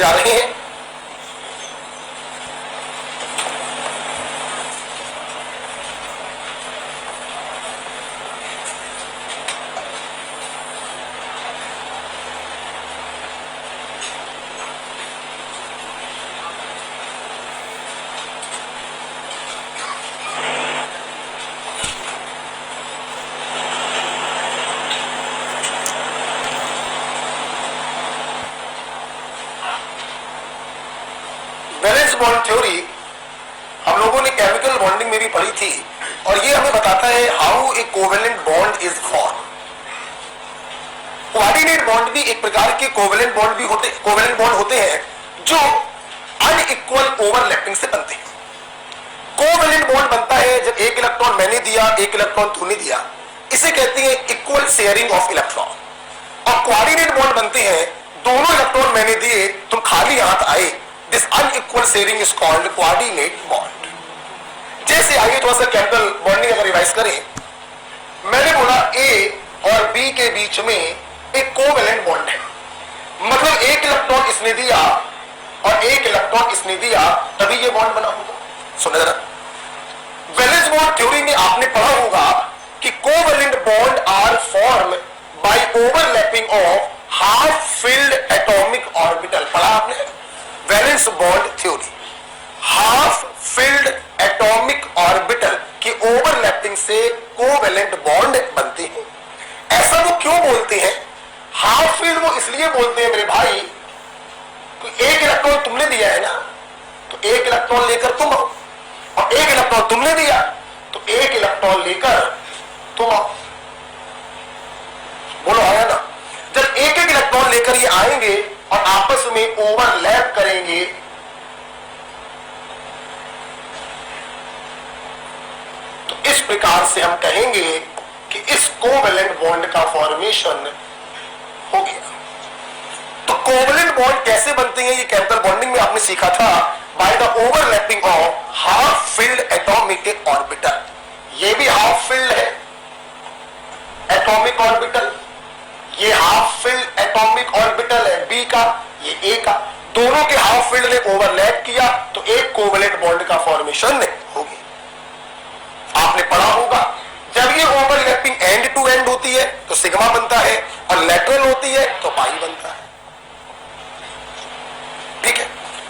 जा रहे हैं। वैलेंस बॉन्ड थ्योरी हम लोगों ने केमिकल बॉन्डिंग में भी पढ़ी थी और ये हमें बताता है how a covalent bond is form. Coordinate bond भी एक प्रकार के कोवेलेंट बॉन्ड होते हैं जो अनइक्वल ओवरलैपिंग से बनते हैं। कोवेलेंट बॉन्ड बनता है जब एक इलेक्ट्रॉन मैंने दिया, एक इलेक्ट्रॉन तूने दिया, इसे कहते हैं इक्वल शेयरिंग ऑफ इलेक्ट्रॉन। और कोऑर्डिनेट बॉन्ड बनते हैं दोनों इलेक्ट्रॉन मैंने दिए, तुम खाली हाथ आए, this unequal sharing is called coordinate bond. जैसे आइए थोड़ा सा केमिकल बॉन्डिंग अगर रिवाइज करें, मैंने बोला ए और बी के बीच में एक कोवेलेंट बॉन्ड है, मतलब एक इलेक्ट्रॉन इसने दिया और एक इलेक्ट्रॉन इसने दिया, तभी ये बॉन्ड बना होगा। सुनो जरा, वैलेंस बॉन्ड थ्योरी में आपने पढ़ा होगा कि covalent bond are form by overlapping of half filled atomic orbital. पढ़ा आपने valence bond theory, half filled atomic orbital की ओवरलैपिंग से कोवेलेंट बॉन्ड बनते हैं। ऐसा वो क्यों बोलते हैं? हाफ फील्ड वो इसलिए बोलते हैं मेरे भाई, एक इलेक्ट्रॉन तुमने दिया है ना, तो एक इलेक्ट्रॉन लेकर तुम आओ, और एक इलेक्ट्रॉन तुमने दिया तो एक इलेक्ट्रॉन लेकर तुम आओ। बोलो आया ना? जब एक एक इलेक्ट्रॉन लेकर ये आएंगे और आपस में ओवरलैप करेंगे, तो इस प्रकार से हम कहेंगे कि इस कोवेलेंट बॉन्ड का फॉर्मेशन हो गया। तो कोवेलेंट बॉन्ड कैसे बनते हैं ये केमिकल बॉन्डिंग में आपने सीखा था, by the overlapping of half filled atomic orbital. ये भी हाफ फिल्ड है एटॉमिक ऑर्बिटल, ये हाफ फिल्ड एटॉमिक ऑर्बिटल है बी का, ये ए का, दोनों के हाफ फील्ड ने ओवरलैप किया तो एक कोवेलेंट बॉन्ड का फॉर्मेशन होगी। आपने पढ़ा होगा जब ये ओवरलैपिंग एंड टू एंड होती है तो सिग्मा बनता है, और लैटरल होती है तो पाई बनता है। ठीक है,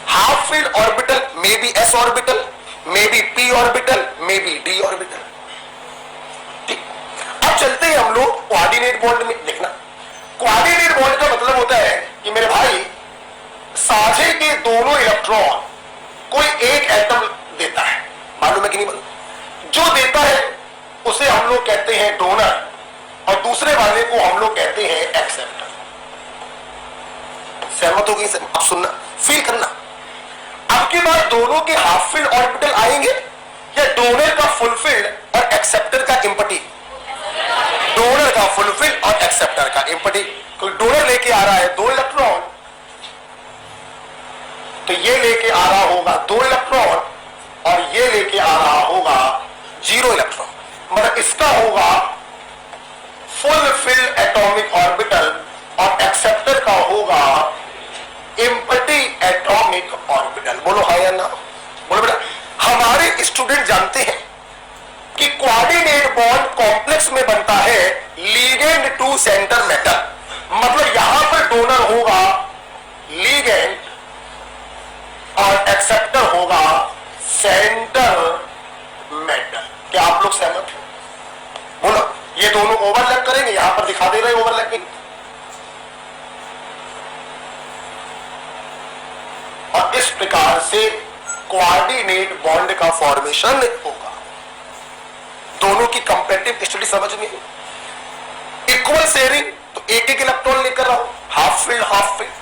half filled orbital may be S orbital, may be P orbital, may be D orbital. ठीक, अब चलते हैं हम लोग कोऑर्डिनेट बॉन्ड में। देखना, कोऑर्डिनेट बॉन्ड का मतलब होता है कि मेरे भाई साझे के दोनों इलेक्ट्रॉन कोई एक एटम देता है, मालूम है कि नहीं मालूम? जो देता है उसे हम लोग कहते हैं डोनर और दूसरे वाले को हम लोग कहते हैं एक्सेप्टर। सहमत हो गई? अब सुनना, फील करना। अब के बाद दोनों के हाफ फील्ड ऑर्बिटल आएंगे या डोनर का फुल फील्ड और एक्सेप्टर का एम्प्टी? डोनर का फुल फील्ड और एक्सेप्टर का एम्प्टी। कोई डोनर लेके आ रहा है 2 इलेक्ट्रॉन, तो ये लेके आ रहा होगा 2 इलेक्ट्रॉन और ये लेके आ रहा होगा 0 इलेक्ट्रॉन, मतलब इसका होगा फुल फील्ड एटॉमिक ऑर्बिटल और एक्सेप्टर का होगा एम्प्टी एटॉमिक ऑर्बिटल। बोलो हाँ या ना? बोलो बेटा। हमारे स्टूडेंट जानते हैं कि कोऑर्डिनेट बॉन्ड कॉम्प्लेक्स में बनता है लिगेंड टू सेंटर मेटल, मतलब यहां पर डोनर होगा लिगेंड और एक्सेप्टर होगा सेंटर मेटल। क्या आप लोग सहमत हैं? बोलो, ये दोनों ओवरलैप करेंगे, यहां पर दिखा दे रहे ओवरलैपिंग, और इस प्रकार से कोऑर्डिनेट बॉन्ड का फॉर्मेशन होगा। दोनों की कंपैरेटिव स्टडी समझ में? इक्वल शेयरिंग तो एक एक इलेक्ट्रॉन लेकर आओ, half field half field.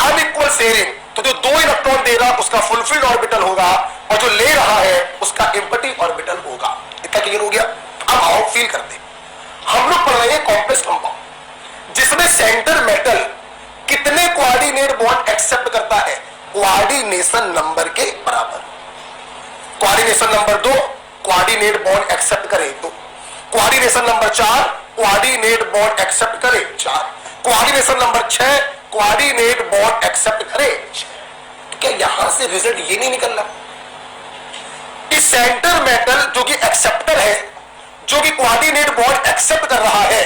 Unequal sharing तो जो 2 इलेक्ट्रॉन दे रहा उसका फुल फील्ड ऑर्बिटल होगा और जो ले रहा है उसका एम्प्टी ऑर्बिटल होगा। इतना क्लियर हो गया? अब आओ फील करते। हम लोग पढ़ रहे हैं कॉम्प्लेक्स कंपाउंड जिसमें सेंटर मेटल कितने कोऑर्डिनेट बॉन्ड एक्सेप्ट करता है? कोऑर्डिनेशन नंबर के बराबर। Coordination number 2 coordinate bond accept करे 2, coordination number 4 coordinate bond accept करे 4, coordination number 6 coordinate bond accept करे 6। बाहर से रिजल्ट ये नहीं निकल रहा कि सेंटर मेटल जो कि एक्सेप्टर है, जो कि कोऑर्डिनेट बॉन्ड एक्सेप्ट कर रहा है,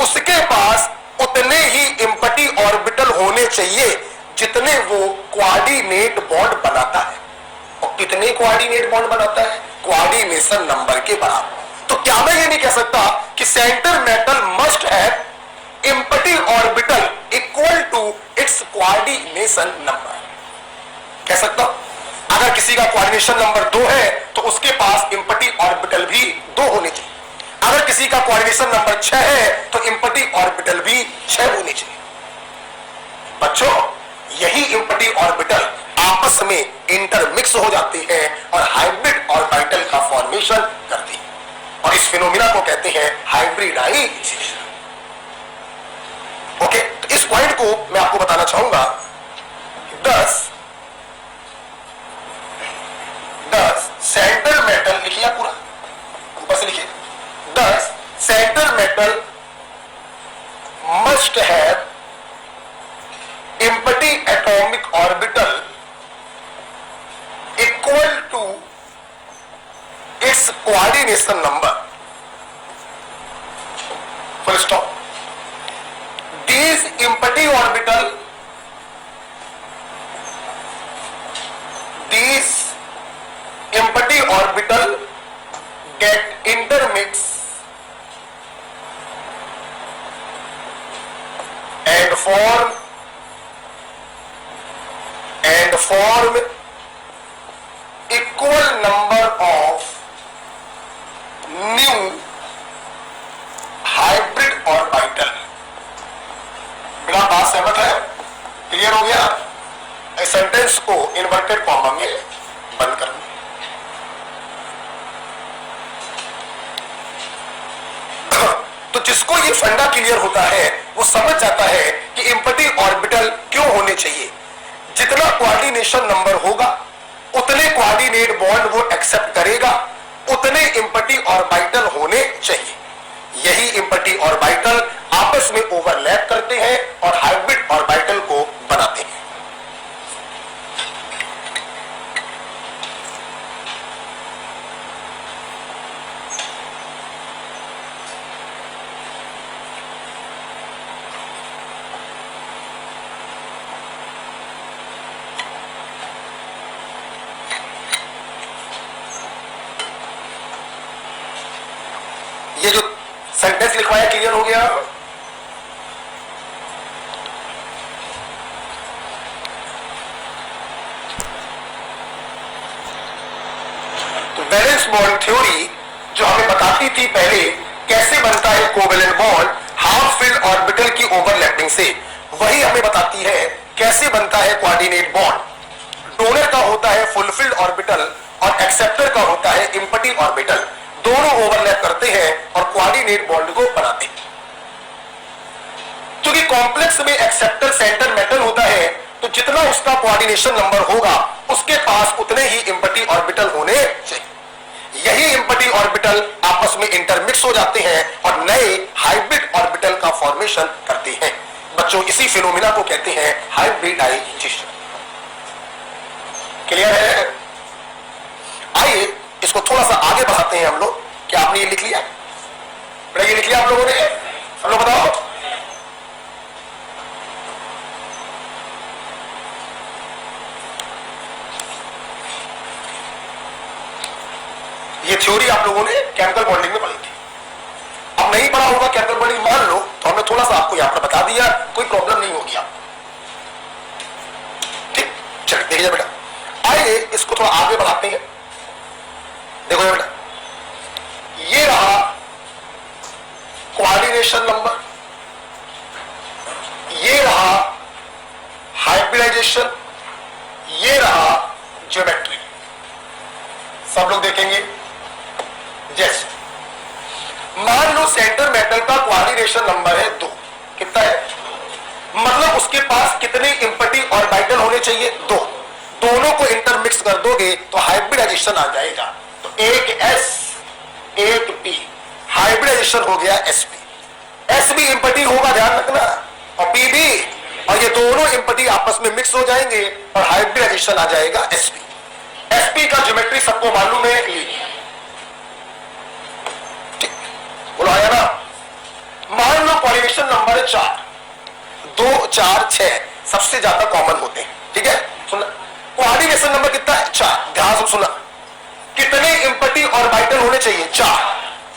उसके पास उतने ही एम्पटी ऑर्बिटल होने चाहिए जितने वो कोऑर्डिनेट बॉन्ड बनाता है। और कितने कोऑर्डिनेट बॉन्ड बनाता है? कोऑर्डिनेशन नंबर के बराबर। तो क्या मैं ये नहीं कह सकता कि centre metal must have empty orbital equal to its coordination number? कह सकता हूं। अगर किसी का कोऑर्डिनेशन नंबर 2 है तो उसके पास एम्पटी ऑर्बिटल भी 2 होने चाहिए। अगर किसी का कोऑर्डिनेशन नंबर 6 है तो एम्पटी ऑर्बिटल भी 6 होने चाहिए। बच्चों, यही एम्पटी ऑर्बिटल आपस में इंटरमिक्स हो जाती है और हाइब्रिड ऑर्बिटल का फॉर्मेशन करती है, और इस फिनोमिना को कहते हैं हाइब्रिडाइजेशन। ओके, तो इस पॉइंट को मैं आपको बताना चाहूंगा। 10 सेंटर मेटल लिखिए, पूरा ऊपर से लिखिए। 10 centre metal must have empty atomic orbital equal to its coordination number. Full stop. These empty orbital get intermixed and form equal number of new hybrid orbital। बिना बात सहमत है? क्लियर हो गया? इस सेंटेंस को इन्वर्टेड कॉमा में बंद कर। तो जिसको ये फंडा क्लियर होता है वो समझ जाता है कि एम्पटी ऑर्बिटल क्यों होने चाहिए। जितना कोऑर्डिनेशन नंबर होगा उतने कोऑर्डिनेट बॉन्ड वो एक्सेप्ट करेगा, उतने एम्पटी ऑर्बिटल होने चाहिए। यही एम्पटी ऑर्बिटल आपस में ओवरलैप करते हैं और हाइब्रिड ऑर्बिटल को बनाते हैं। ये जो सेंटेंस लिखवाया क्लियर हो गया? तो वैलेंस बॉन्ड थ्योरी जो हमें बताती थी पहले कैसे बनता है covalent bond half filled orbital की ओवरलैपिंग से, वही हमें बताती है कैसे बनता है कोऑर्डिनेट बॉन्ड। डोनर का होता है फुलफिल्ड ऑर्बिटल और एक्सेप्टर का होता है एम्पटी ऑर्बिटल। दोनों ओवरलैप करते हैं और कोऑर्डिनेट बॉन्ड को बनाते हैं। क्योंकि कॉम्प्लेक्स में एक्सेप्टर सेंटर मेटल होता है तो जितना उसका कोऑर्डिनेशन नंबर होगा उसके पास उतने ही एम्पटी ऑर्बिटल होने चाहिए। यही एम्पटी ऑर्बिटल आपस में इंटरमिक्स हो जाते हैं और नए हाइब्रिड ऑर्बिटल का फॉर्मेशन करते हैं। बच्चों, इसी फिनोमिना को कहते हैं हाइब्रिडाइजेशन। क्लियर है? आइए इसको थोड़ा सा आगे बढ़ाते हैं हम लोग। क्या आपने ये लिख लिया? बेटा ये लिख लिया आप लोगों ने? हम लोग बताओ। ये थ्योरी आप लोगों ने केमिकल बॉन्डिंग में पढ़ी थी। अब नहीं पढ़ा होगा केमिकल बॉन्डिंग मान लो, तो हमने थोड़ा सा आपको यहां पर बता दिया, कोई प्रॉब्लम नहीं होगी आपको। ठीक, चलिए देखिए बेटा, आइए इसको थोड़ा आगे बढ़ाते हैं। देखो बेटा, ये रहा कोऑर्डिनेशन नंबर, ये रहा हाइब्रिडाइजेशन, ये रहा ज्योमेट्री। सब लोग देखेंगे। जैसे मान लो सेंटर मेटल का कोऑर्डिनेशन नंबर है 2। कितना है? मतलब उसके पास कितने एम्पटी ऑर्बिटल होने चाहिए? 2। दोनों को इंटरमिक्स कर दोगे तो हाइब्रिडाइजेशन आ जाएगा। तो एक S एक P, हाइब्रिडाइजेशन हो गया SP। S भी एम्पटी होगा, ध्यान रखना, और P भी, और ये दोनों इम्पटी आपस में मिक्स हो जाएंगे और हाइब्रिडाइजेशन आ जाएगा sp। sp का ज्योमेट्री सबको मालूम है, ठीक, बोलो आया ना। मान लो कोऑर्डिनेशन नंबर है 4, 2 4 6 सबसे ज्यादा कॉमन होते हैं, ठीक है। सुनना, कोऑर्डिनेशन नंबर कितना है 4, ध्यान से सुनना। कितने इम्पटी ऑर्बिटल होने चाहिए 4,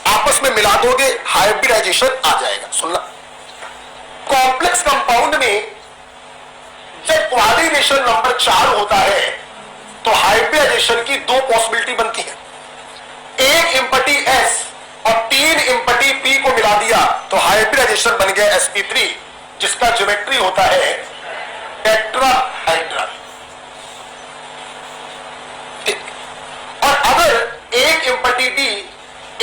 आपस में मिला दोगे हाइब्रिडाइजेशन आ जाएगा। सुनना, कॉम्प्लेक्स कंपाउंड में जब कोऑर्डिनेशन नंबर 4 होता है तो हाइब्रिडाइजेशन की 2 पॉसिबिलिटी बनती है। एक इम्पटी s और 3 इम्पटी p को मिला दिया तो हाइब्रिडाइजेशन बन गया sp3, जिसका ज्योमेट्री होता है टेट्राहेड्रल। और अगर एक इम्पटी d,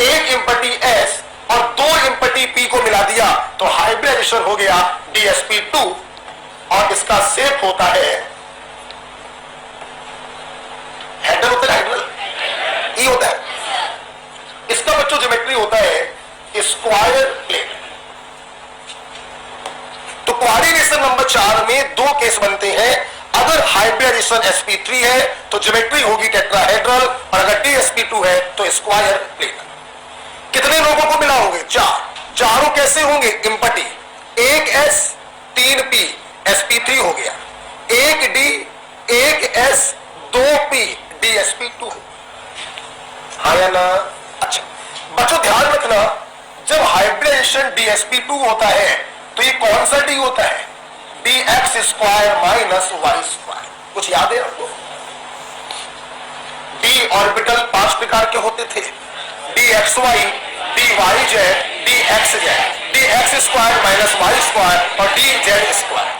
एक इम्पटी s और 2 इम्पटी p को मिला दिया तो हाइब्रिडाइजेशन हो गया dsp2 और इसका शेप होता है हेड्रल, होता है हेड्रल, ई होता है। इसका बच्चों ज्योमेट्री होता है स्क्वायर प्लेट। तो कोऑर्डिनेशन नंबर 4 में 2 केस बनते हैं। अगर हाइब्रिडाइजेशन sp3 है तो ज्योमेट्री होगी टेट्राहेड्रल, और अगर dsp2 है तो स्क्वायर प्लेट। कितने लोगों को मिला होंगे 4, चारों कैसे होंगे इम्पटी, 1 s 3 p sp3 हो गया, 1 d 1 s 2 p dsp2। हाँ या ना। अच्छा बच्चों ध्यान रखना, जब हाइब्रिडाइजेशन dsp2 होता है तो ये कौन सा d होता है, dx square minus Y square. कुछ याद है आपको? d ऑर्बिटल 5 प्रकार के होते थे, dxy, dyj, dxj, dx square minus Y square और dz स्क्वायर।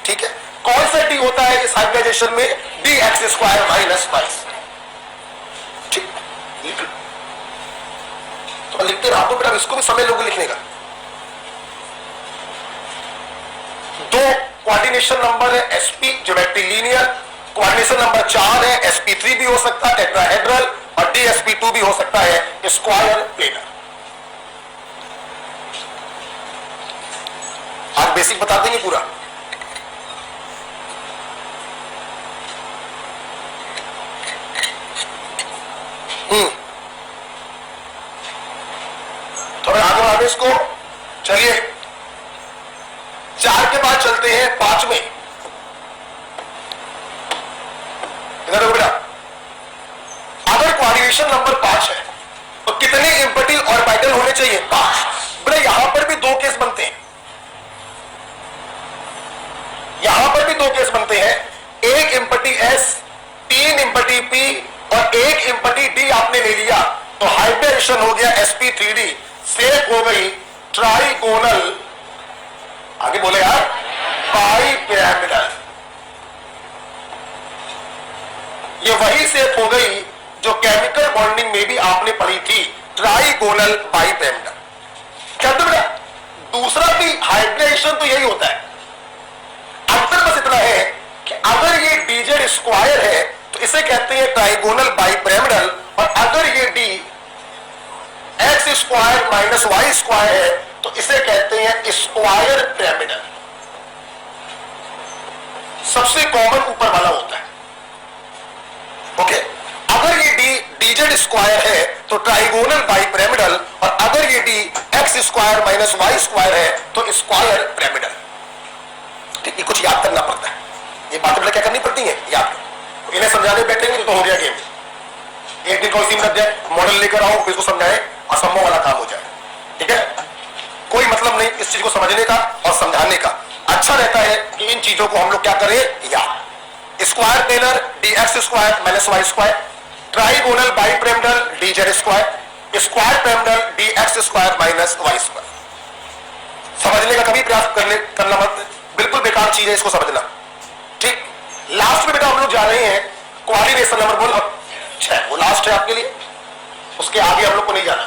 ठीक है, कौन सा d होता है इस हाइब्रिडाइजेशन में, dx स्क्वायर माइनस वाई। ठीक, तो लिखते रहो तो बेटा, इसको भी समय लोगे लिखने का। 2 कोऑर्डिनेशन नंबर है sp, geometry linear. Coordination number 4 है sp3 भी हो सकता है टेट्राहेड्रल, और dsp2 भी हो सकता है स्क्वायर प्लेनर। आज बेसिक बता देंगे पूरा। थोड़ा आगे बढ़ाते इसको। चलिए 4 के बाद चलते हैं 5 में। इधर देखो बेटा, अगर कोऑर्डिनेशन नंबर 5 है तो कितने इम्पटी ऑर्बिटल होने चाहिए 5। बेटा यहां पर भी 2 केस बनते हैं, यहां पर भी 2 केस बनते हैं। एक इम्पटी s, 3 इम्पटी p और 1 इम्पटी d आपने ले लिया तो हाइब्रिडाइजेशन हो गया sp3d, शेप हो गई ट्राइगोनल, आगे बोले यार, बाइपिरामिडल। ये वही शेप हो गई जो केमिकल बॉन्डिंग में भी आपने पढ़ी थी, ट्राइगोनल बाइपिरामिडल। क्या तो बेटा दूसरा भी हाइब्रिडाइजेशन तो यही होता है। अंतर बस इतना है कि अगर ये dz स्क्वायर है तो इसे कहते हैं ट्राइगोनल बाइपिरामिडल, और अगर ये d x square minus Y square है तो इसे कहते हैं स्क्वायर पिरामिडल। सबसे कॉमन ऊपर वाला होता है। ओके, अगर ये dz स्क्वायर है तो ट्राइगोनल बाइपिरामिडल, और अगर ये d x square minus Y square है तो स्क्वायर पिरामिडल। ठीक, ये कुछ याद करना पड़ता है, ये बातें क्या करनी पड़ती है, याद करो। इन्हें समझाने बैठेंगे तो हो गया गेम। एक दिन कोई लग जाए, मॉडल लेकर आओ, इसको समझाए, असंभव वाला काम हो जाए। ठीक है, कोई मतलब नहीं इस चीज को समझने का और समझाने का। अच्छा रहता है कि इन चीजों को हम लोग क्या करें, याद। Square planar dx square minus Y square, trigonal bipyramidal dz square, square pyramidal dx square minus Y square. समझने का कभी प्रयास करना मत, बिल्कुल बेकार चीज है, इसको समझना। ठीक, लास्ट में बेटा हम लोग जा रहे हैं कोऑर्डिनेशन नंबर बोल 6, वो लास्ट है आपके लिए, उसके आगे हम लोग को नहीं जाना।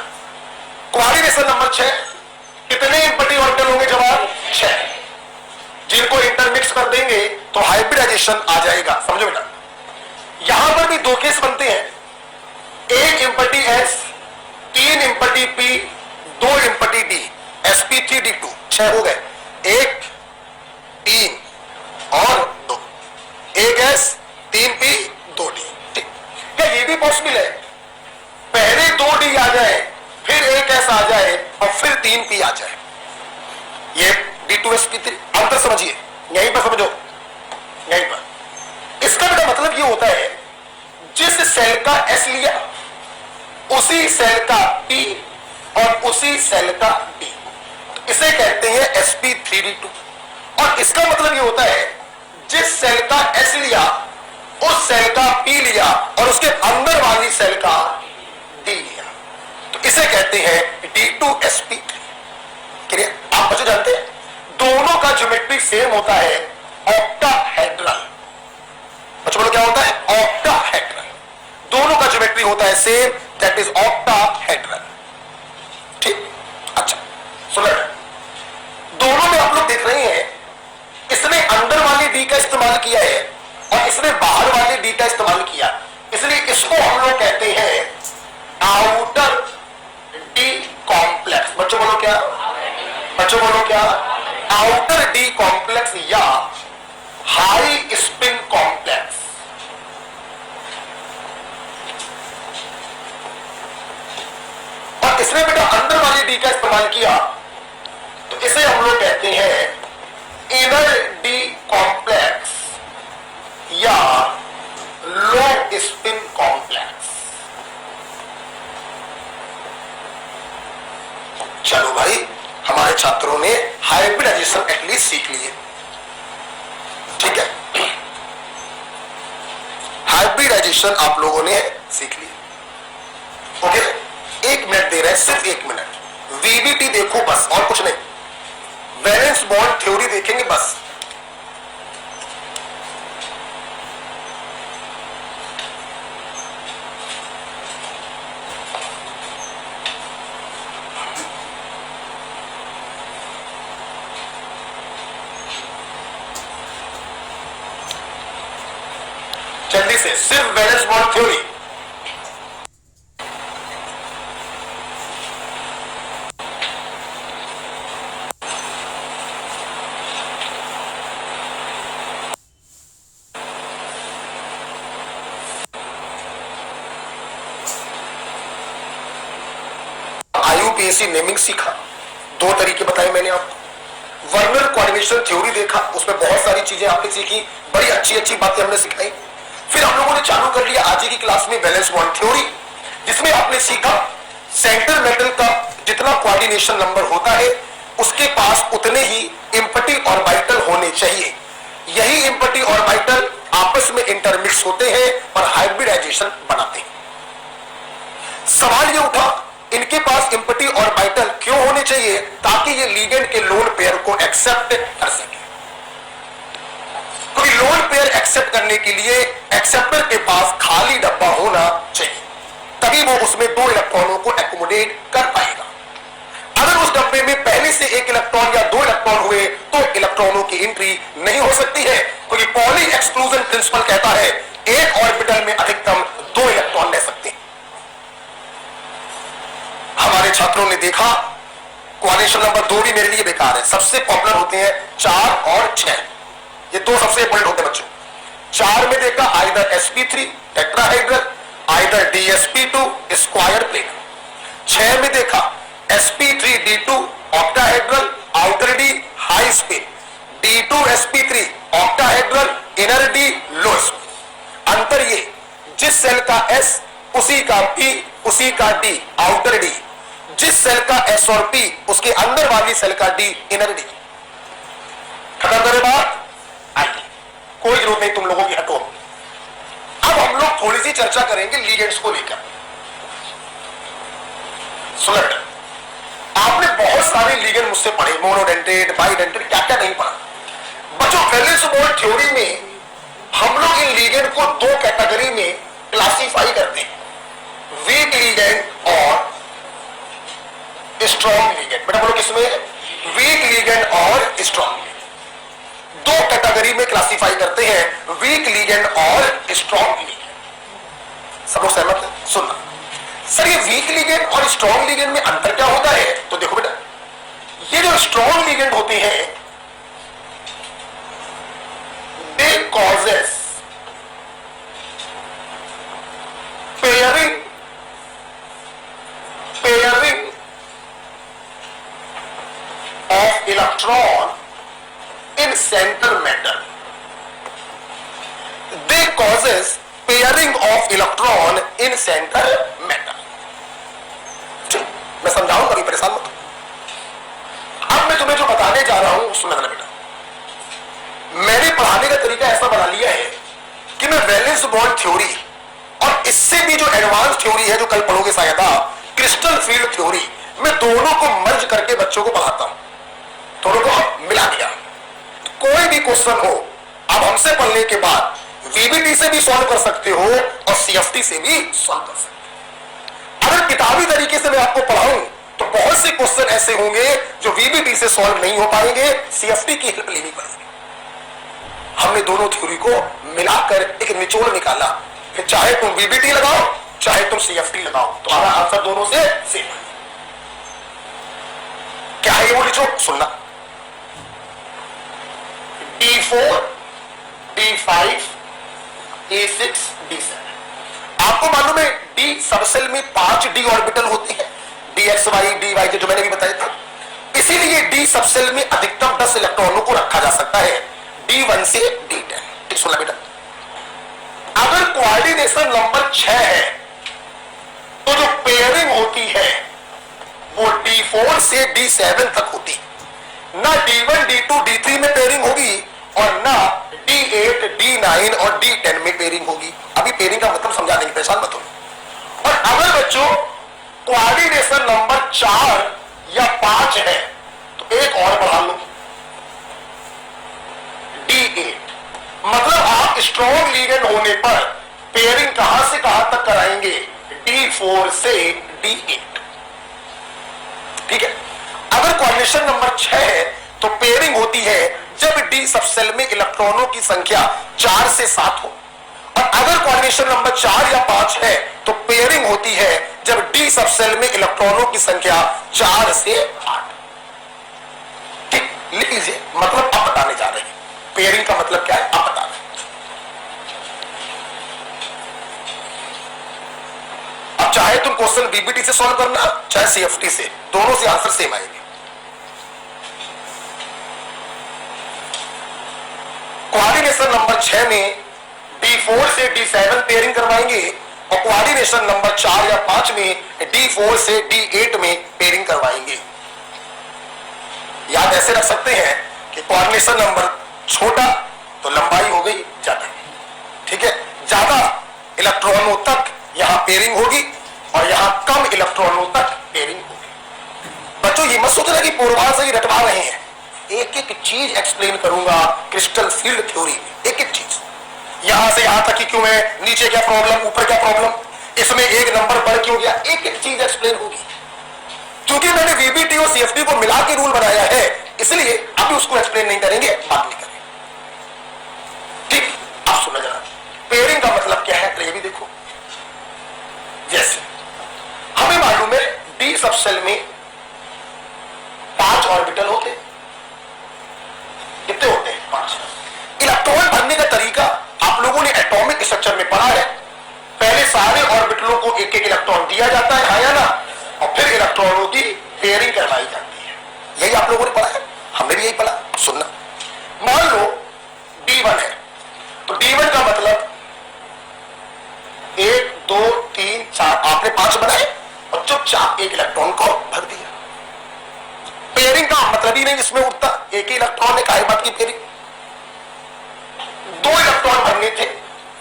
कोऑर्डिनेशन नंबर 6, कितने इम्पटी ऑर्बिटल होंगे, जवाब 6। जिनको इंटरमिक्स कर देंगे तो हाइब्रिडाइजेशन आ जाएगा। समझो बेटा, यहां पर भी 2 केस बनते हैं, 1 empty s, 3 empty p, 2 empty d, sp3d2, 6 हो गए। 1 3 और 2, 1s 3p 2d। ठीक, क्या ये भी पॉसिबल है पहले 2d आ जाए फिर 1s आ जाए और फिर 3p आ जाए? ये D2sp3 अंतर समझिए, यहीं पर समझो, यहीं पर। इसका बेटा मतलब ये होता है जिस सेल का S लिया उसी सेल का P और उसी सेल का D, तो इसे कहते हैं sp3d2। और इसका मतलब ये होता है जिस सेल का S लिया उस सेल का P लिया और उसके अंदर वाली सेल का D लिया, तो इसे कहते हैं D2sp3। क्लियर? आप बच्चों जानते हैं दोनों का ज्योमेट्री सेम होता है, ऑक्टाहेड्रल। बच्चों बोलो क्या होता है? ऑक्टाहेड्रल। दोनों का ज्योमेट्री होता है सेम, दैट इज ऑक्टाहेड्रल। ठीक, अच्छा सुनो, दोनों में आप लोग देख रहे हैं इसने अंदर वाली डी का इस्तेमाल किया है और इसने बाहर वाली डी का इस्तेमाल किया, इसलिए इसको हम लोग कहते हैं आउटर डी कॉम्प्लेक्स। बच्चों बोलो क्या? बच्चों बोलो क्या? आउटर डी कॉम्प्लेक्स या हाई स्पिन कॉम्प्लेक्स। और इसने बेटा अंदर वाली डी का इस्तेमाल किया तो इसे हम लोग कहते हैं इनर डी कॉम्प्लेक्स या लो स्पिन कॉम्प्लेक्स। चलो भाई, हमारे छात्रों ने हाइब्रिडाइजेशन एटलीस्ट सीख लिए। ठीक है, हाइब्रिडाइजेशन आप लोगों ने सीख लिया। ओके, 1 मिनट दे रहे हैं, सिर्फ 1 मिनट। वीबीटी देखो बस, और कुछ नहीं। वैलेंस बॉन्ड थ्योरी देखेंगे बस। जल्दी से, सिर्फ valence bond theory. IUPAC naming सीखा, 2 तरीके बताए मैंने आपको। वर्नर कोऑर्डिनेशन थ्योरी देखा, उसमें बहुत सारी चीजें आपने सीखी, बड़ी अच्छी अच्छी बातें हमने सिखाई। फिर हम लोगों ने चालू कर लिया आज की क्लास में बैलेंस बॉन्ड थ्योरी, जिसमें आपने सीखा सेंटर मेटल का जितना कोऑर्डिनेशन नंबर होता है उसके पास उतने ही इंपटी ऑर्बिटल होने चाहिए। यही इंपटी ऑर्बिटल आपस में इंटरमिक्स होते हैं और हाइब्रिडाइजेशन बनाते हैं। सवाल ये उठा इनके पास इंपटी ऑर्बिटल क्यों होने चाहिए? ताकि ये लिगेंड के लोन पेयर को एक्सेप्ट कर सके। कोई लोन पेयर एक्सेप्ट करने के लिए एक्सेप्टर के पास खाली डब्बा होना चाहिए, तभी वो उसमें 2 इलेक्ट्रॉनों को एकोमोडेट कर पाएगा। अगर उस डब्बे में पहले से 1 इलेक्ट्रॉन या 2 इलेक्ट्रॉन हुए तो इलेक्ट्रॉनों की एंट्री नहीं हो सकती है, क्योंकि पॉली एक्सक्लूजन प्रिंसिपल कहता है एक ऑर्बिटल में अधिकतम 2 इलेक्ट्रॉन रह सकते हैं। हमारे छात्रों ने देखा कोऑर्डिनेशन नंबर 2 भी मेरे लिए बेकार है, सबसे पॉपुलर होते हैं 4 और 6, ये 2 सबसे इंपॉर्टेंट होते हैं बच्चों। 4 में देखा either sp3 tetrahedral, either dsp2 square plane. 6 में देखा sp3d2 octahedral, outer D high spin, d2sp3 octahedral, inner D low spin. अंतर ये जिस सेल का s उसी का p उसी का d आउटर डी, जिस सेल का s और p उसके अंदर वाली सेल का d इनर डी। खत्म करे बात? आइए, कोई जरूरत नहीं तुम लोगों की, हटो। अब हम लोग थोड़ी सी चर्चा करेंगे लिगेंड्स को लेकर। सुलट, आपने बहुत सारे लिगेंड मुझसे पढ़े, मोनोडेंटेट, बाइडेंटेट, क्या क्या नहीं पढ़ा। बच्चों वैलेंस बॉन्ड थ्योरी में हम लोग इन लिगेंड को 2 कैटेगरी में क्लासिफाई करते हैं, वीक लिगेंड और स्ट्रॉन्ग लिगेंड। बेटा बोलो किसमें? वीक लिगेंड और स्ट्रॉन्ग। 2 कैटेगरी में क्लासिफाई करते हैं, वीक लिगेंड और स्ट्रॉन्ग लिगेंड। सब लोग सहमत हैं? सुनना सर, ये वीक लिगेंड और स्ट्रॉन्ग लिगेंड में अंतर क्या होता है? तो देखो बेटा, ये जो स्ट्रॉन्ग लिगेंड होते हैं they causes pairing of electron in center metal. They causes pairing of electron in center metal. मैं समझाऊंगा, अभी परेशान मत हो। अब मैं तुम्हें जो बताने जा रहा हूं सुन लेना बेटा। मैंने पढ़ाने का तरीका ऐसा बना लिया है कि मैं वैलेंस बॉन्ड थ्योरी और इससे भी जो एडवांस थ्योरी है जो कल पढ़ोगे शायद आप, क्रिस्टल फील्ड थ्योरी, मैं दोनों को मर्ज करके बच्चों को पढ़ाता हूं, दोनों को मिला दिया। कोई भी क्वेश्चन हो आप हमसे पढ़ने के बाद वीबीटी से भी सॉल्व कर सकते हो और सीएफटी से भी सॉल्व कर सकते हो। अगर किताबी तरीके से मैं आपको पढ़ाऊं तो बहुत से क्वेश्चन ऐसे होंगे जो वीबीटी से सॉल्व नहीं हो पाएंगे, सीएफटी की हेल्प लेनी पड़ेगी। हमने दोनों थ्योरी को मिलाकर एक निचोड़ निकाला, फिर चाहे तुम वीबीटी लगाओ चाहे तुम सीएफटी लगाओ, तुम्हारा आंसर दोनों से सेम है। क्या है वो निचोड़? सुनना। D4, D5, A6, D7। आपको मालूम है D सबसेल में 5 D ऑर्बिटल होते हैं, DXY, DYJ जो मैंने भी बताया था। इसीलिए D सबसेल में अधिकतम 10 इलेक्ट्रॉनों को रखा जा सकता है, D1 से D10। ठीक सुना बेटा। अगर कोऑर्डिनेशन नंबर 6 है तो जो पेयरिंग होती है वो D4 से D7 तक होती, ना D1, D2, D3 में पेयरिंग होगी और ना D8, D9 और D10 में पेयरिंग होगी। अभी पेयरिंग का मतलब समझा देंगे, परेशान मत हो। और अगर बच्चों कोऑर्डिनेशन नंबर 4 या 5 है तो एक और बढ़ा लो, D8। मतलब आप स्ट्रॉन्ग लीगेंड होने पर पेयरिंग कहां से कहां तक कराएंगे? D4 से D8। ठीक है। अगर कोऑर्डिनेशन नंबर 6 है तो पेयरिंग होती है जब D सबसेल में इलेक्ट्रॉनों की संख्या 4 से 7 हो, और अगर कोऑर्डिनेशन नंबर 4 या 5 है तो पेयरिंग होती है जब D सबसेल में इलेक्ट्रॉनों की संख्या 4 से 8। ठीक, लिख लीजिए। मतलब आप बताने जा रहे हैं पेयरिंग का मतलब क्या है, आप बता रहे हैं। अब चाहे तुम क्वेश्चन बीबीटी से सॉल्व करना चाहे सीएफटी से, दोनों से आंसर सेम आएंगे। कोऑर्डिनेशन नंबर 6 में D4 से D7 पेयरिंग करवाएंगे और कोऑर्डिनेशन नंबर 4 या 5 में D4 से D8 में पेयरिंग करवाएंगे। याद ऐसे रख सकते हैं कि कोऑर्डिनेशन नंबर छोटा तो लंबाई हो गई ज्यादा, ठीक है, ज्यादा इलेक्ट्रॉनों तक यहां पेयरिंग होगी और यहां कम इलेक्ट्रॉनों तक पेयरिंग होगी। बच्चों ये मत सोचना कि पूर्वाग्रह से ही रटवा रहे हैं, एक एक चीज एक्सप्लेन करूंगा क्रिस्टल फील्ड थ्योरी में, एक एक चीज यहां से यहां तक कि क्यों है, नीचे क्या प्रॉब्लम, ऊपर क्या प्रॉब्लम, इसमें एक नंबर बढ़ क्यों गया, एक एक चीज एक्सप्लेन होगी। क्योंकि मैंने वीबीटी और सीएफटी को मिला के रूल बनाया है, इसलिए अभी उसको एक्सप्लेन नहीं करेंगे, बात नहीं करेंगे। ठीक, आप सुना जरा पेयरिंग का मतलब क्या है, तो ये भी देखो। जैसे हमें मालूम है डी सबसेल में 5 ऑर्बिटल होते, कितने होते हैं? 5। इलेक्ट्रॉन भरने का तरीका आप लोगों ने एटॉमिक स्ट्रक्चर में पढ़ा है। पहले सारे ऑर्बिटलों को एक एक इलेक्ट्रॉन दिया जाता है, हाँ या ना, और फिर इलेक्ट्रॉनों की पेयरिंग करवाई जाती है। यही आप लोगों ने पढ़ा है, हमने भी यही पढ़ा। सुनना, मान लो D1 है तो D1 का मतलब 1 2 3 4, आपने 5 बनाए और चुपचाप एक इलेक्ट्रॉन को भर दिया। पेयरिंग का मतलब ही नहीं जिसमें उठता, एक ही इलेक्ट्रॉन है, काहे बात की पेयरिंग। 2 इलेक्ट्रॉन भरने थे,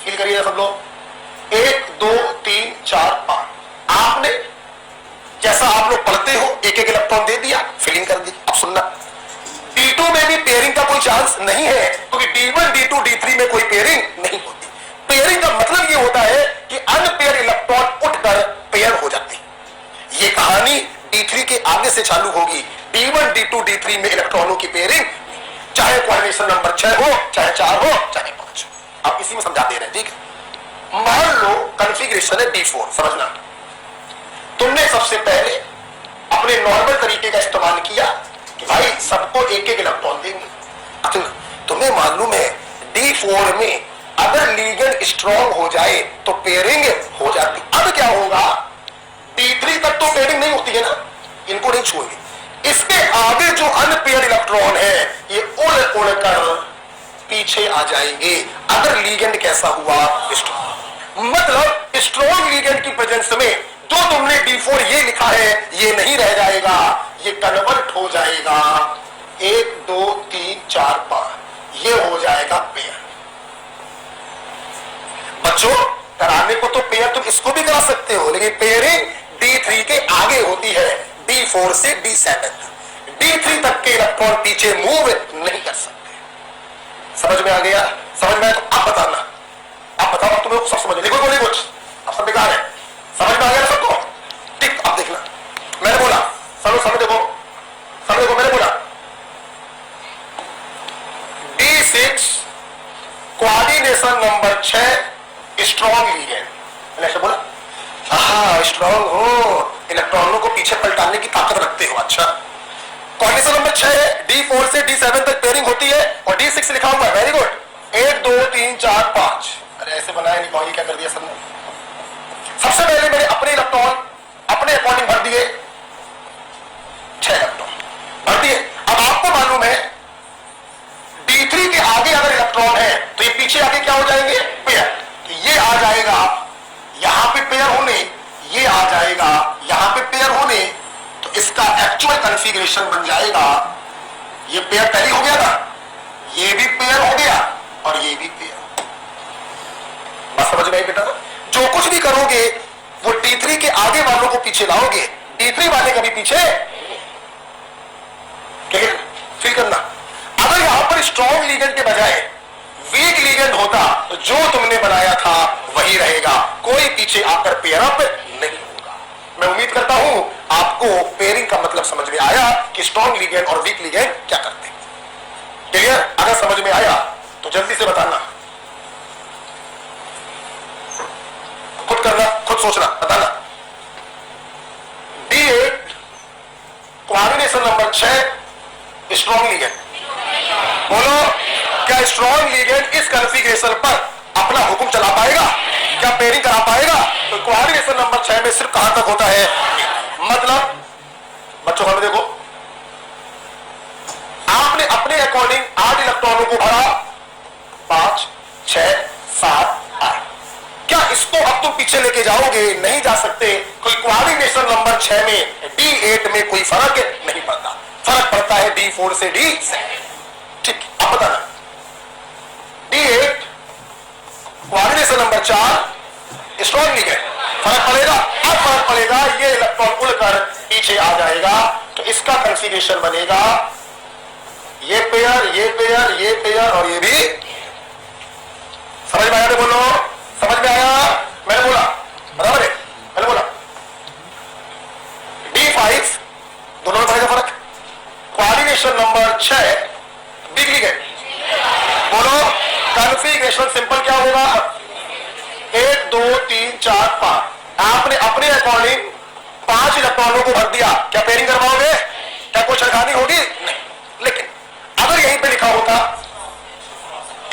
फील करिए सब लोग, 1 2 3 4 5। आपने जैसा आप लोग पढ़ते हो एक एक इलेक्ट्रॉन दे दिया, फिलिंग कर दी। अब सुनना, D2 में भी पेयरिंग का कोई चांस नहीं है, क्योंकि D1 D2 D3 में कोई पेयरिंग नहीं होती। पेयरिंग का मतलब यह होता है कि अनपेयर इलेक्ट्रॉन उठकर पेयर हो जाते हैं। यह कहानी D3 के आगे से चालू होगी। D1 D2 D3 में इलेक्ट्रॉनों की पेयरिंग, चाहे कोऑर्डिनेशन नंबर 6 हो, चाहे 4 हो, चाहे 5 हो। आप इसी में समझा दे रहे हैं, ठीक है। मान लो कॉन्फ़िगरेशन है D4, समझना, तुमने सबसे पहले अपने नॉर्मल तरीके का इस्तेमाल किया कि भाई सबको एक एक इलेक्ट्रॉन देंगे। तुम्हें मालूम है D4 में अगर लीगेंड स्ट्रॉन्ग हो जाए तो पेयरिंग हो जाती। अब क्या होगा, D3 तक तो पेयरिंग नहीं होती है ना, इनको नहीं छुएंगे। इसके आगे जो अनपेयर इलेक्ट्रॉन है ये उड़ उड़ कर पीछे आ जाएंगे अगर लीगेंड कैसा हुआ, स्ट्रॉन्ग। मतलब स्ट्रॉन्ग लीगेंड की प्रेजेंस में जो तुमने D4 ये लिखा है ये नहीं रह जाएगा, ये कन्वर्ट हो जाएगा 1 2 3 4 5, ये हो जाएगा पेयर। बच्चों कराने को तो पेयर तुम इसको भी करा सकते हो, लेकिन पेयरिंग D3 के आगे होती है, D4 से D7 तक। D3 तक के इलेक्ट्रॉन पीछे मूव नहीं कर सकते। समझ में आ गया? समझ में आया तो आप बताना, आप बताओ, तुम्हें सब समझ, लिखो बोली कुछ, अब सब बेकार है। समझ में आ गया ना सबको? ठीक, अब देखना, मैंने बोला सब देखो, सब देखो, मैंने बोला D6 coordination number 6 strong ligand. मैंने ऐसे बोला, हाँ स्ट्रॉन्ग हो, इलेक्ट्रॉनों को पीछे पलटाने की ताकत रखते हो। अच्छा, कोऑर्डिनेशन नंबर 6 है, D4 से D7 तक पेयरिंग होती है और D6 लिखा हुआ है, वेरी गुड। 1 2 3 4 5, अरे ऐसे बनाया नहीं, कौन क्या कर दिया सबने। सबसे पहले मैंने अपने इलेक्ट्रॉन अपने अकॉर्डिंग भर दिए, 6 इलेक्ट्रॉन भर दिए। अब आपको मालूम है D3 के आगे अगर इलेक्ट्रॉन है तो ये पीछे आगे क्या हो जाएंगे, पेयर। ये आ जाएगा यहां पे पेयर होने, ये आ जाएगा यहां पे पेयर होने, तो इसका एक्चुअल कॉन्फ़िगरेशन बन जाएगा, ये पेयर पहले हो गया ना, ये भी पेयर हो गया और ये भी पेयर। बस समझ में आई बेटा? जो कुछ भी करोगे वो D3 के आगे वालों को पीछे लाओगे, D3 वाले कभी पीछे। क्लियर? फील करना। अगर यहां पर स्ट्रॉन्ग लीगेंड के बजाय वीक लीगेंड होता तो जो तुमने बनाया था वही रहेगा, कोई पीछे आकर पेयर अप नहीं होगा। मैं उम्मीद करता हूं आपको पेयरिंग का मतलब समझ में आया कि स्ट्रॉन्ग लीगेंड और वीक लीगेंड क्या करते हैं। क्लियर? अगर समझ में आया तो जल्दी से बताना, खुद करना, खुद सोचना, बताना। D8 coordination number 6 strong ligand. बोलो, क्या स्ट्रॉन्ग लीगेंड इस कॉन्फ़िगरेशन पर अपना हुक्म चला पाएगा? क्या पेयरिंग करा पाएगा? तो कोऑर्डिनेशन नंबर 6 में सिर्फ कहां तक होता है, मतलब बच्चों हमें देखो, आपने अपने अकॉर्डिंग 8 इलेक्ट्रॉनों को भरा, 5 6 7 8। क्या इसको अब तुम पीछे लेके जाओगे? नहीं जा सकते। कोई कोऑर्डिनेशन नंबर 6 में D8 में कोई फर्क नहीं पड़ता, फर्क पड़ता है D4 से D7। ठीक, अब बताना, D8 coordination number 4 strong ligand, फर्क पड़ेगा? अब फर्क पड़ेगा, ये इलेक्ट्रॉन उड़कर पीछे आ जाएगा, तो इसका कॉन्फ़िगरेशन बनेगा ये पेयर, ये पेयर, ये पेयर और ये भी। समझ में आया? बोलो, समझ में आया? मैंने बोला बराबर है, मैंने बोला D5 दोनों में पड़ेगा फर्क। Coordination number 6 big ligand. बोलो, कॉन्फ़िगरेशन सिंपल क्या होगा, 1 2 3 4 5। आपने अपने अकॉर्डिंग 5 इलेक्ट्रॉनों को भर दिया, क्या पेयरिंग करवाओगे? क्या कोई छेड़खानी होगी? नहीं। लेकिन अगर यहीं पे लिखा होता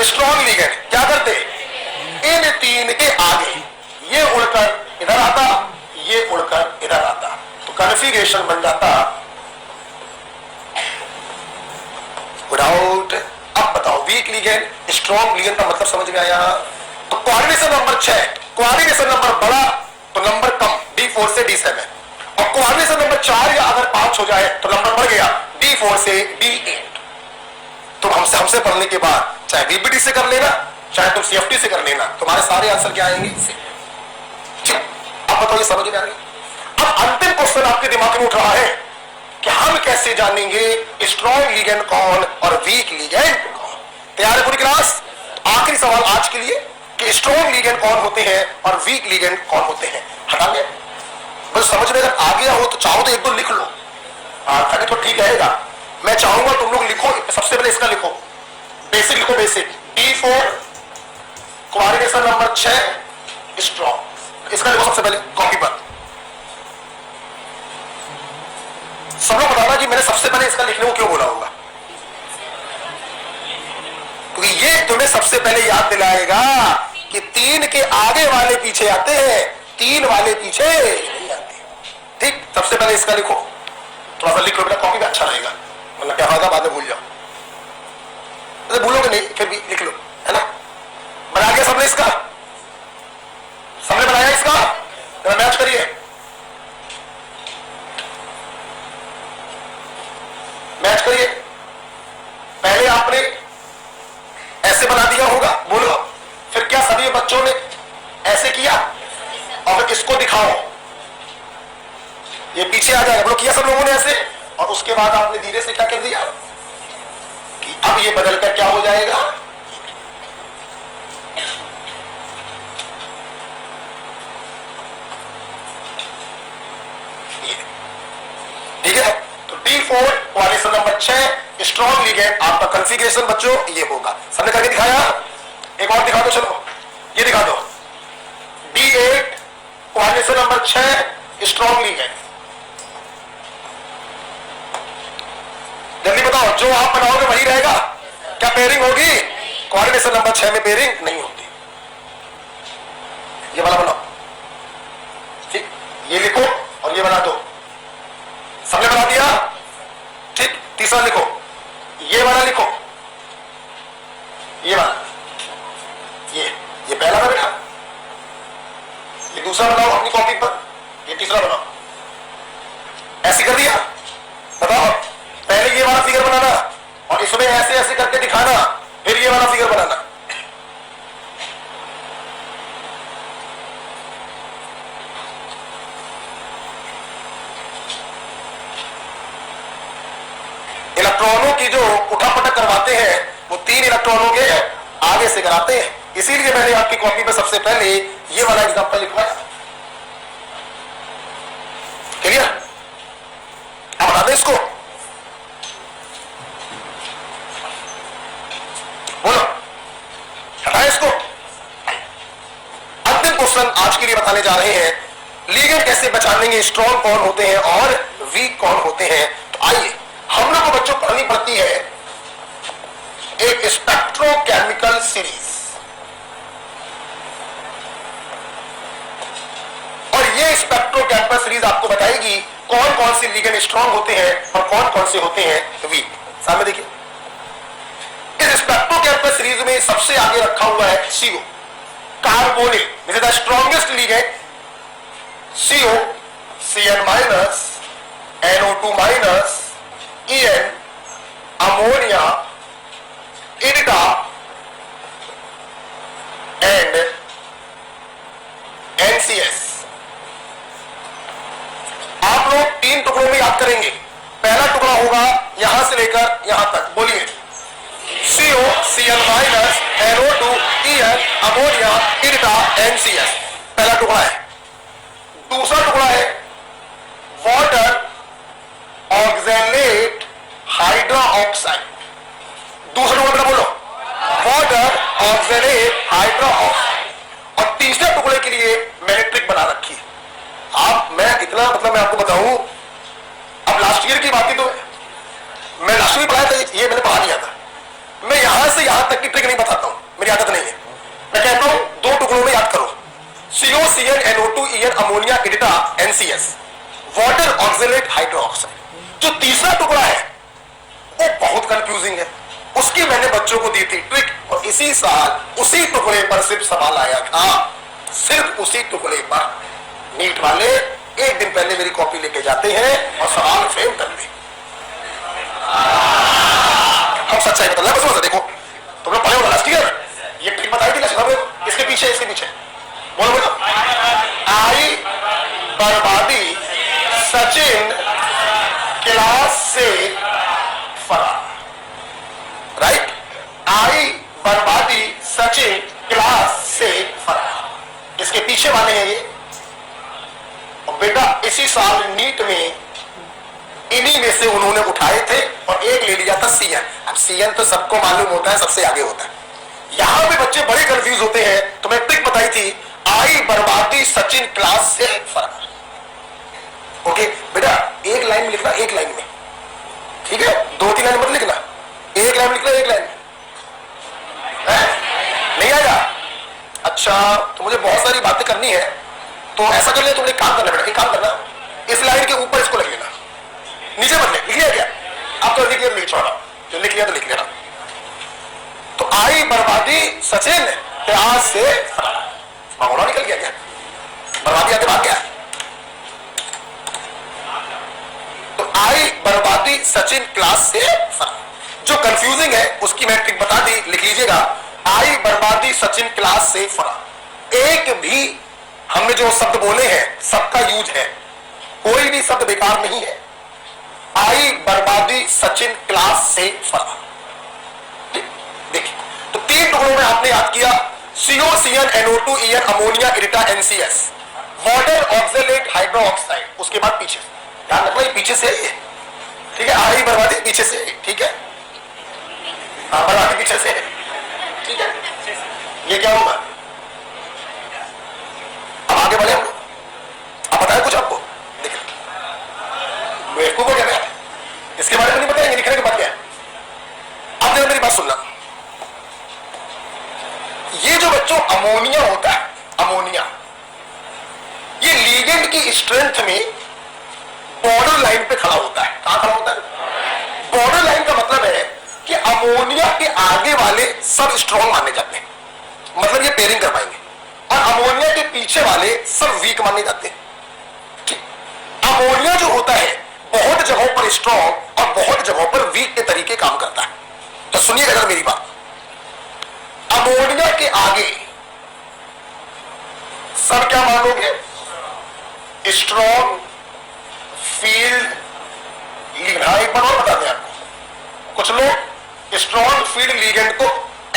स्ट्रॉन्ग लीगेंड, क्या करते, इन 3 के आगे ये उड़कर इधर आता, ये उड़कर इधर आता, तो कॉन्फ़िगरेशन बन जाता विदाउट। अब बताओ, वीक लीगेंड स्ट्रॉन्ग लीगेंड का मतलब समझ में आया? तो कोऑर्डिनेशन नंबर 6, कोऑर्डिनेशन नंबर बड़ा तो नंबर कम, D4 से D7, और कोऑर्डिनेशन नंबर 4 या अगर 5 हो जाए तो नंबर बढ़ गया, D4 से D8। तो हमसे पढ़ने के बाद चाहे VBD से कर लेना, चाहे तुम CFT से कर लेना, तुम्हारे सारे आंसर क्या आएंगे? ठीक, अब बताओ ये समझ में आ गई? अब अंतिम क्वेश्चन आपके दिमाग में उठ रहा है कि हम कैसे जानेंगे स्ट्रॉन्ग लीगेंड कौन और वीक लीगेंड कौन? तैयार है पूरी क्लास? आखिरी सवाल आज के लिए कि स्ट्रॉन्ग लीगेंड कौन होते हैं और वीक लीगेंड कौन होते हैं। हटांगे, बस समझ में अगर आ गया हो तो चाहो तो 1 2 लिख लो, खड़े तो ठीक रहेगा। मैं चाहूंगा तुम लोग लिखो, सबसे पहले इसका लिखो, बेसिक लिखो, basic. D4 coordination number 6 strong, इसका लिखो सबसे पहले कॉपी पर। सब लोग बताना कि मैंने सबसे पहले इसका लिखने को क्यों बोला होगा, क्योंकि ये तुम्हें सबसे पहले याद दिलाएगा कि 3 के आगे वाले पीछे आते हैं, 3 वाले पीछे नहीं आते। ठीक, सबसे पहले इसका लिखो, थोड़ा सा लिख लो बेटा, कॉपी में अच्छा रहेगा, मतलब क्या फायदा बाद में भूल जाओ। तो भूलोगे नहीं, फिर भी लिख लो, है ना। बना दिया सबने इसका, सबने बनाया इसका, तो मैच करिए, मैच करिए। पहले आपने ऐसे बना दिया होगा, बोलो, फिर क्या सभी बच्चों ने ऐसे किया, और फिर इसको दिखाओ, ये पीछे आ जाएगा, बोलो किया सब लोगों ने ऐसे, और उसके बाद आपने धीरे से क्या कर दिया कि अब ये बदलकर क्या हो जाएगा, ठीक है। तो D4 क्वालिशन नंबर 6 स्ट्रॉन्ग लिगेंड, आपका कॉन्फ़िगरेशन बच्चों ये होगा। सबने करके दिखाया, एक और दिखा दो, चलो ये दिखा दो। D8 क्वालिशन नंबर 6 स्ट्रॉन्ग लिगेंड, जल्दी बताओ, जो आप बनाओगे वही रहेगा, क्या पेयरिंग होगी? कोऑर्डिनेशन नंबर 6 में पेयरिंग नहीं होती, ये वाला बनाओ, ठीक, ये लिखो और ये बना दो, सबने बना दिया, ठीक। तीसरा लिखो, ये वाला लिखो, ये वाला, ये पहला था बेटा, ये दूसरा बनाओ अपनी कॉपी पर, ये तीसरा बनाओ, ऐसे कर दिया। बताओ, पहले ये वाला फिगर बनाना और इसमें ऐसे ऐसे करके दिखाना, फिर ये वाला फिगर बनाना। इलेक्ट्रॉनों की जो उठापटक करवाते हैं वो 3 इलेक्ट्रॉनों के आगे से कराते हैं, इसीलिए मैंने आपकी कॉपी पे सबसे पहले ये वाला एग्जांपल लिखवाया। क्लियर? अब बता दें इसको, बोलो, हटाए इसको। अंतिम क्वेश्चन आज के लिए बताने जा रहे हैं, लिगेंड कैसे पहचानेंगे स्ट्रॉन्ग कौन होते हैं और वीक कौन होते हैं। तो आइए, हम लोग को बच्चों पढ़नी पड़ती है एक स्पेक्ट्रोकेमिकल सीरीज, और ये स्पेक्ट्रोकेमिकल सीरीज आपको बताएगी कौन कौन से लिगेंड स्ट्रॉन्ग होते हैं और कौन कौन से होते हैं वीक। सामने देखिए, इस स्पेक्ट्रोकेमिकल सीरीज में सबसे आगे रखा हुआ है CO, carbonyl, this is the strongest ligand. CO, Cn minus, NO2 minus, En, ammonia, EDTA and NCS। आप लोग 3 टुकड़ों में याद करेंगे। पहला टुकड़ा होगा यहां से लेकर यहां तक, बोलिए, CO, Cn minus, NO2, En, ammonia, EDTA, NCS, पहला टुकड़ा है। दूसरा टुकड़ा है वाटर ऑक्सैलेट हाइड्रोक्साइड, दूसरा टुकड़ा बोलो, वाटर ऑक्सैलेट हाइड्रोक्साइड। और तीसरे टुकड़े के लिए मैंने ट्रिक बना रखी है। आप, मैं इतना, मतलब मैं आपको बताऊं, अब लास्ट ईयर की बात ही तो है, मैं लास्ट ईयर पढ़ाया था, ये मैंने पढ़ा लिया था। मैं यहां से यहां तक की ट्रिक नहीं बताता हूं, मेरी आदत नहीं है। मैं कहता हूं 2 टुकड़ों में याद करो, CO, Cn, NO2, En, ammonia, EDTA, NCS, water oxalate hydroxide. जो तीसरा टुकड़ा है वो बहुत कंफ्यूजिंग है, उसकी मैंने बच्चों को दी थी ट्रिक, और इसी साल उसी टुकड़े पर सिर्फ सवाल आया था, सिर्फ उसी टुकड़े पर। नीट वाले एक दिन पहले मेरी कॉपी लेके जाते हैं और सवाल फ्रेम कर दे। हम सच्चाई बता रहे हैं, बस देखो, तुमने पढ़े हो लास्ट ईयर, ये ट्रिक बताई थी ना, इसके पीछे, इसके पीछे बोलो बोलो, आई बर्बादी सचिन क्लास से फरार, राइट? आई बर्बादी सचिन क्लास से फरार, इसके पीछे वाले हैं ये। और बेटा इसी साल नीट में इन्हीं में से उन्होंने उठाए थे और एक ले लिया था Cn। अब Cn तो सबको मालूम होता है, सबसे आगे होता है। यहां पे बच्चे बड़े कंफ्यूज होते हैं, तो मैं ट्रिक बताई थी, आई बर्बादी सचिन क्लास से फरार। ओके बेटा, एक लाइन में लिखना, एक लाइन में, ठीक है? 2-3 लाइन मत लिखना, एक लाइन में लिखना, एक लाइन में। अच्छा तो मुझे बहुत सारी बातें करनी है, तो ऐसा कर ले, तुमने काम करना बेटा, एक काम करना, इस लाइन के ऊपर इसको लिख लेना, नीचे मत लिख लिया क्या? अब तो लिख लिया, लिख छोड़ा, जो लिख लिया तो लिख लेना। तो आई बर्बादी सचिन प्याज से भगोड़ा निकल गया क्या? बर्बादी आते भाग गया। तो आई बर्बादी सचिन क्लास से फरार। जो कंफ्यूजिंग है उसकी मैं ट्रिक बता दी, लिख लीजिएगा, आई बर्बादी सचिन क्लास से फरार। एक भी हमने जो शब्द बोले हैं सबका यूज है, कोई भी शब्द बेकार नहीं है। आई बर्बादी सचिन क्लास से फरार। देखिए, तो 3 टुकड़ों में आपने याद किया, COCN NO2 EN ammonia EDTA NCS, water oxalate hydroxide, उसके बाद पीछे ध्यान रखना, पीछे से है, ठीक है, आई बर्बादी पीछे से, ठीक है, हाँ बर्बादी पीछे से, ठीक है, ये क्या होगा? अब आगे बढ़े हम लोग, अब बताए कुछ आपको, देखिए बेवकूफ को क्या है, इसके बारे में नहीं बताएंगे, लिखने के बाद क्या है। अब देखो मेरी बात सुनना, ये जो बच्चों अमोनिया होता है, अमोनिया ये लीगेंड की स्ट्रेंथ में बॉर्डर लाइन पे खड़ा होता है। कहां खड़ा होता है? बॉर्डर लाइन का मतलब है कि अमोनिया के आगे वाले सब स्ट्रॉन्ग माने जाते हैं, मतलब ये पेयरिंग कर पाएंगे, और अमोनिया के पीछे वाले सब वीक माने जाते हैं। अमोनिया जो होता है बहुत जगहों पर स्ट्रॉन्ग और बहुत जगहों पर वीक के तरीके काम करता है। तो सुनिएगा जरा मेरी बात, अमोनिया के आगे सब क्या मानोगे? Strong field ligand. हाँ एक बार और बता दें आपको, कुछ लोग स्ट्रॉन्ग फील्ड लीगेंड को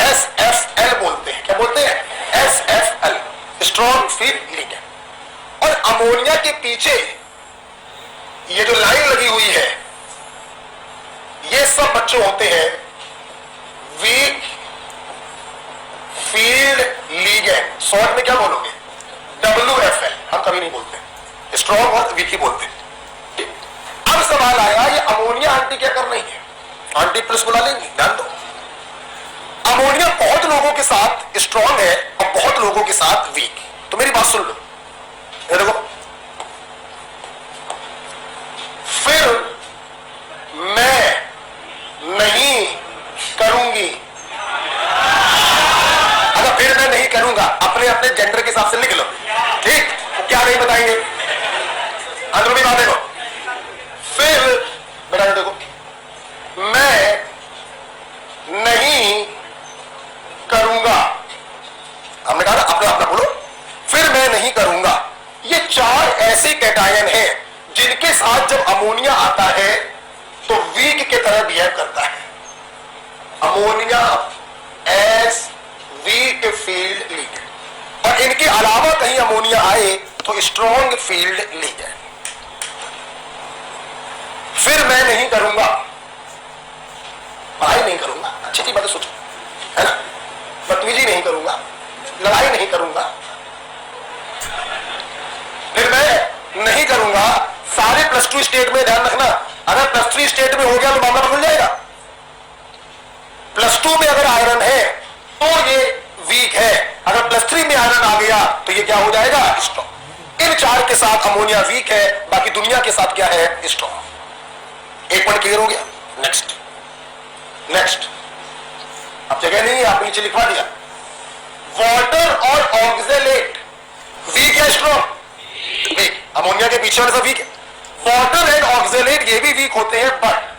SFL बोलते हैं। क्या बोलते हैं? SFL, strong field ligand. और अमोनिया के पीछे ये जो लाइन लगी हुई है, ये सब बच्चे होते हैं वीक फील्ड लीगेंड। शॉर्ट में क्या बोलोगे? WFL। हम कभी नहीं बोलते, स्ट्रॉन्ग और वीक ही बोलते। अब सवाल आया, ये अमोनिया आंटी क्या कर रही है? आंटी प्लस बुला लेंगी, ध्यान दो। अमोनिया बहुत लोगों के साथ स्ट्रॉन्ग है और बहुत लोगों के साथ वीक। तो मेरी बात सुन लो, ये देखो, फिर मैं नहीं करूंगी, अगर फिर मैं नहीं करूंगा अपने अपने जेंडर के हिसाब से लिख लो, ठीक? क्या नहीं बताएंगे, अंदरूनी बात देखो, फिर बेटा देखो, मैं नहीं करूंगा, हमने कहा ना अपना अपना बोलो, फिर मैं नहीं करूंगा। ये 4 ऐसे कैटायन हैं जिनके साथ जब अमोनिया आता है तो वीक के तरह बिहेव करता है। Ammonia as weak field ligand, और इनके अलावा कहीं अमोनिया आए तो स्ट्रॉन्ग फील्ड लीगेंड। फिर मैं नहीं करूंगा, पढ़ाई नहीं करूंगा, अच्छी अच्छी बातें सोचो, है ना, बदतमीजी नहीं करूंगा, लड़ाई नहीं करूंगा, फिर मैं नहीं करूंगा। सारे +2 स्टेट में ध्यान रखना, अगर +3 स्टेट में हो गया तो मामला बदल जाएगा। +2 में अगर आयरन है तो ये वीक है, अगर +3 में आयरन आ गया तो ये क्या हो जाएगा? स्ट्रॉन्ग। इन 4 के साथ अमोनिया वीक है, बाकी दुनिया के साथ क्या है? स्ट्रॉन्ग। एक पॉइंट क्लियर हो गया। नेक्स्ट नेक्स्ट, अब जगह नहीं है, आप नीचे लिखवा दिया, वाटर और ऑक्सलेट वीक है स्ट्रॉन्ग? वीक। अमोनिया के पीछे वाले सब वीक है। वाटर एंड ऑक्सलेट ये भी वीक होते हैं, बट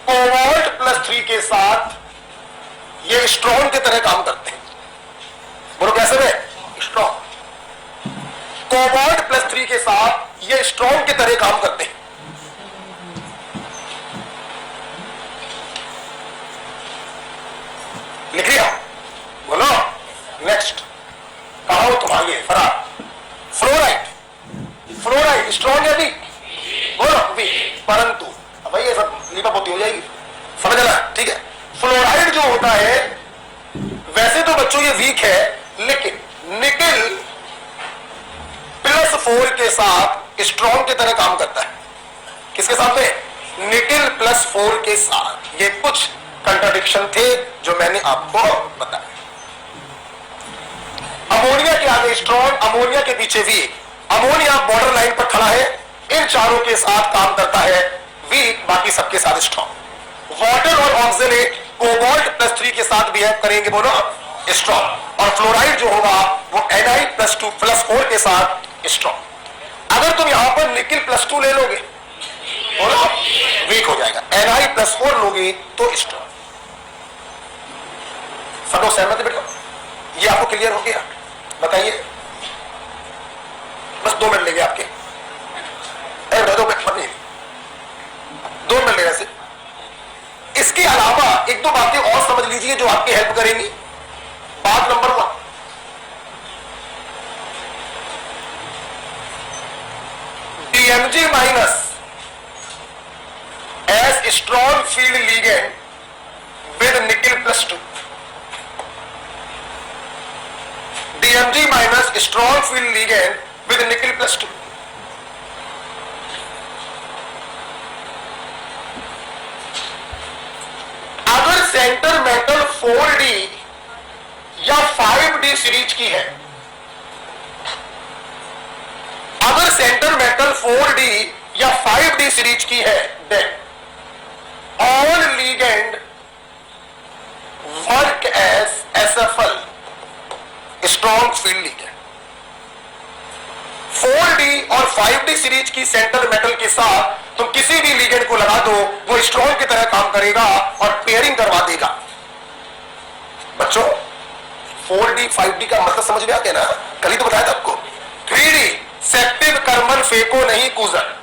कोबाल्ट +3 के साथ ये स्ट्रॉन्ग की तरह काम करते हैं। बोलो कैसे में? स्ट्रॉन्ग। कोबाल्ट +3 के साथ ये स्ट्रॉन्ग की तरह काम करते हैं। लिख लिया? बोलो नेक्स्ट। कहा हो तुम्हारे फरार? फ्लोराइड। फ्लोराइड स्ट्रॉन्ग है वीक? बोलो वीक। परंतु भाई ये सब लीपापोती हो जाएगी, समझ ना? ठीक है। फ्लोराइड जो होता है वैसे तो बच्चों ये वीक है, लेकिन निकेल +4 के साथ स्ट्रॉन्ग की तरह काम करता है। किसके साथ में? निकेल +4 के साथ। ये कुछ कंट्राडिक्शन थे जो मैंने आपको बताया। स्ट्रॉन्ग, अमोनिया के पीछे वीक, अमोनिया बॉर्डर लाइन पर खड़ा है, इन चारों के साथ काम करता है वीक, बाकी सबके साथ स्ट्रॉन्ग। वाटर और ऑक्सीनेट कोबाल्ट +3 के साथ बिहेव करेंगे, बोलो स्ट्रॉन्ग। और फ्लोराइड जो होगा वो Ni+2+4 के साथ स्ट्रॉन्ग। अगर तुम यहां पर निकिल +2 ले लोगे, बोलो वीक हो जाएगा। Ni+4 लोगे तो स्ट्रॉन्ग। सब लोग सहमत है बेटा? ये आपको क्लियर हो गया? बताइए, बस 2 मिनट लेंगे आपके, 2 मिनट नहीं, 2 मिनट लेने से। इसके अलावा 1-2 बातें और समझ लीजिए जो आपकी हेल्प करेंगी। बात number 1, DMG- as strong field ligand with nickel +2, DMG- strong field ligand with nickel +2। अगर सेंटर मेटल 4D या 5D सीरीज की है, अगर सेंटर मेटल 4D या 5D सीरीज की है, then all ligand work as SFL, strong field ligand. 4D और 5D series की सेंटर मेटल के साथ तुम किसी भी लीगेंड को लगा दो, वो स्ट्रॉन्ग की तरह काम करेगा और पेयरिंग करवा देगा। बच्चों 4D 5D का मतलब समझ में आ गया ना? कल ही तो बताया था आपको। 3D सेक्टिव कर्मन फेको नहीं कूजन,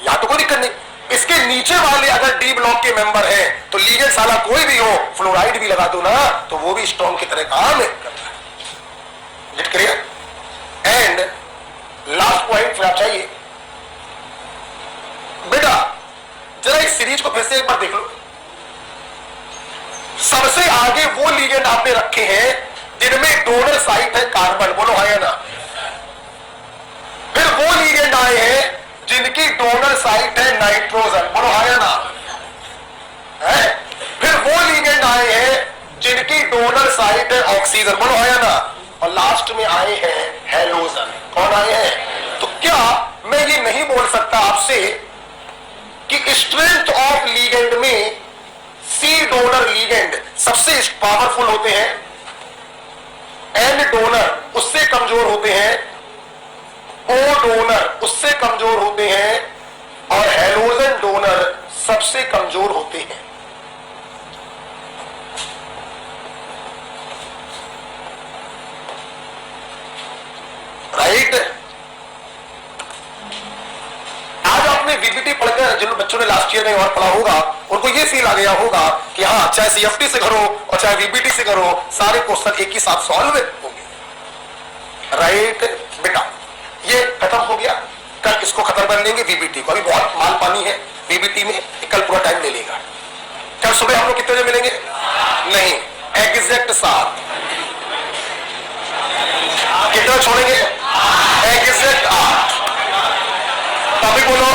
या तो कोई दिक्कत नहीं। इसके नीचे वाले अगर डी ब्लॉक के मेंबर हैं तो लीगेंड साला कोई भी हो, फ्लोराइड भी लगा दो ना तो वो भी स्ट्रॉन्ग की तरह काम करता है। Get clear? And last point फिर आप चाहिए बेटा, जरा इस सीरीज को फिर से एक बार देख लो। सबसे आगे वो लीगेंड आपने रखे हैं जिनमें डोनर साइट है कार्बन, बोलो हाँ या ना। फिर वो लीगेंड आए हैं जिनकी डोनर साइट है नाइट्रोजन, बोलो हाँ या ना। है? फिर वो लीगेंड आए हैं जिनकी डोनर साइट है ऑक्सीजन, बोलो हाँ या ना। और लास्ट में आए हैं हेलोजन। कौन आए हैं? तो क्या मैं ये नहीं बोल सकता आपसे कि स्ट्रेंथ ऑफ लीगेंड में सी डोनर लीगेंड सबसे पावरफुल होते हैं, एन डोनर उससे कमजोर होते हैं, ओ डोनर उससे कमजोर होते हैं और हेलोजन डोनर सबसे कमजोर होते हैं। राइट? आज आपने वीबीटी पढ़कर जिन बच्चों ने लास्ट ईयर में और पढ़ा होगा उनको ये फील आ गया होगा कि हाँ, चाहे सीएफटी से करो और चाहे वीबीटी से करो, सारे क्वेश्चन एक ही साथ सॉल्व होंगे। राइट बेटा, ये खत्म हो गया। कल इसको खत्म कर लेंगे वीबीटी को, अभी बहुत माल पानी है वीबीटी में, कल पूरा टाइम ले लेगा। कल सुबह हम लोग कितने बजे मिलेंगे? नहीं, एग्जैक्ट 7। कितना छोड़ेंगे? एग्जैक्ट 8। टॉपिक बोलो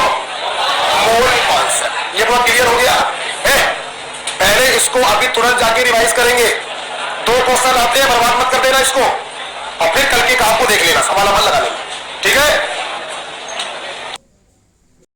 मोल कॉन्सेप्ट। ये बहुत क्लियर हो गया है? पहले इसको अभी तुरंत जाके रिवाइज करेंगे। 2 क्वेश्चन आते हैं, बर्बाद मत कर देना इसको, और फिर कल के काम को देख लेना, सवाल अमल लगा लेना। ठीक है?